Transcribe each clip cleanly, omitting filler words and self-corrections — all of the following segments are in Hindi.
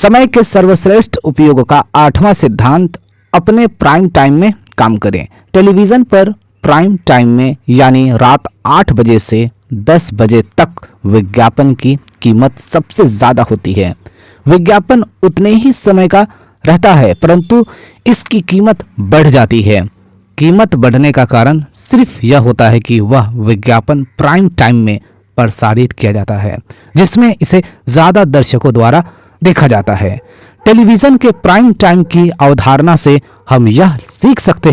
समय के सर्वश्रेष्ठ उपयोग का 8वां सिद्धांत, अपने प्राइम टाइम में काम करें। टेलीविजन पर प्राइम टाइम में यानी रात 8 बजे से 10 बजे तक विज्ञापन की कीमत सबसे ज्यादा होती है। विज्ञापन उतने ही समय का रहता है परंतु इसकी कीमत बढ़ जाती है। कीमत बढ़ने का कारण सिर्फ यह होता है कि वह विज्ञापन प्राइम टाइम में प्रसारित किया जाता है, जिसमें इसे ज्यादा दर्शकों द्वारा देखा जाता है। टेलीविजन के प्राइम टाइम की अवधारणा से हम यह सीख सकते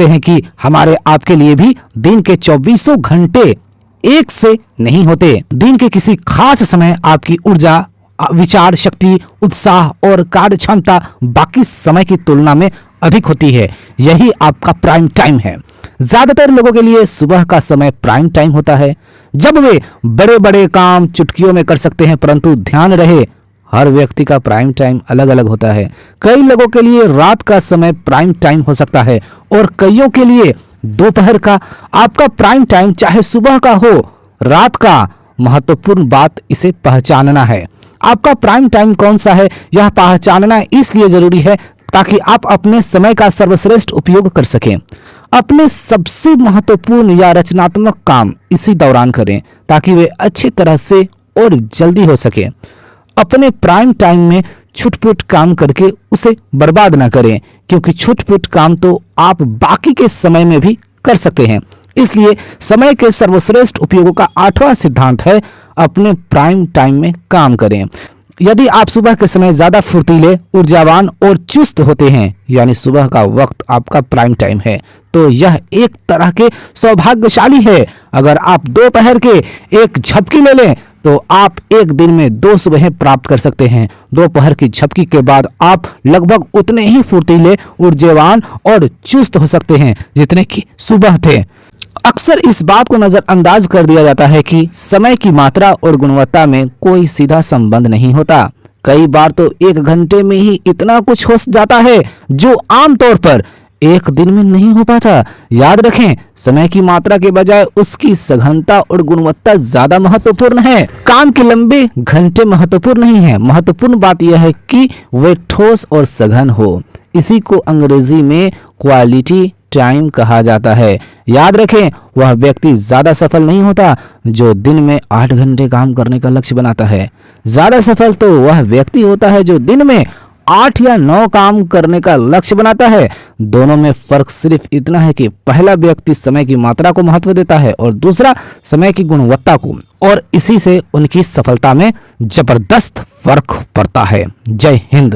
हैं कि हमारे आपके लिए भी दिन के 24 घंटे एक से नहीं होते। दिन के किसी खास समय आपकी ऊर्जा, विचार शक्ति, उत्साह और कार्य क्षमता बाकी समय की तुलना में अधिक होती है। यही आपका प्राइम टाइम है। ज्यादातर लोगों के लिए सुबह का समय प्राइम टाइम होता है, जब वे बड़े बड़े काम चुटकियों में कर सकते हैं। परंतु ध्यान रहे, हर व्यक्ति का प्राइम टाइम अलग अलग होता है। कई लोगों के लिए रात का समय प्राइम टाइम हो सकता है और कईयों के लिए दोपहर का। आपका प्राइम टाइम चाहे सुबह का हो, रात का, महत्वपूर्ण बात इसे पहचानना है। आपका प्राइम टाइम कौन सा है, यह पहचानना इसलिए जरूरी है ताकि आप अपने समय का सर्वश्रेष्ठ उपयोग कर सकें। अपने सबसे महत्वपूर्ण या रचनात्मक काम इसी दौरान करें ताकि वे अच्छी तरह से और जल्दी हो सके। अपने प्राइम टाइम में छुटपुट काम करके उसे बर्बाद ना करें, क्योंकि छुटपुट काम तो आप बाकी के समय में भी कर सकते हैं। इसलिए समय के सर्वश्रेष्ठ उपयोगों का 8वां सिद्धांत है, अपने प्राइम टाइम में काम करें। यदि आप सुबह के समय ज्यादा फुर्तीले, ऊर्जावान और चुस्त होते हैं, यानी सुबह का वक्त आपका प्राइम टाइम है, तो यह एक तरह के सौभाग्यशाली है। अगर आप दोपहर के एक झपकी ले लें तो आप एक दिन में 2 सुबहें प्राप्त कर सकते हैं। दोपहर की झपकी के बाद आप लगभग उतने ही फुर्तीले, ऊर्जावान और चुस्त हो सकते हैं जितने कि सुबह थे। अक्सर इस बात को नजरअंदाज कर दिया जाता है कि समय की मात्रा और गुणवत्ता में कोई सीधा संबंध नहीं होता। कई बार तो 1 घंटे में ही इतना कुछ हो जाता है जो आमतौर पर एक दिन में नहीं हो पाता। याद रखें, समय की मात्रा के बजाय उसकी सघनता और गुणवत्ता ज्यादा महत्वपूर्ण है। काम के लंबे घंटे महत्वपूर्ण नहीं है, महत्वपूर्ण बात यह है कि वे ठोस और सघन हो। इसी को अंग्रेजी में क्वालिटी टाइम कहा जाता है। याद रखें, वह व्यक्ति ज्यादा सफल नहीं होता जो दिन में 8 घंटे काम करने का लक्ष्य बनाता है। ज्यादा सफल तो वह व्यक्ति होता है जो दिन में 8 या 9 काम करने का लक्ष्य बनाता है। दोनों में फर्क सिर्फ इतना है कि पहला व्यक्ति समय की मात्रा को महत्व देता है और दूसरा समय की गुणवत्ता को, और इसी से उनकी सफलता में जबरदस्त फर्क पड़ता है। जय हिंद।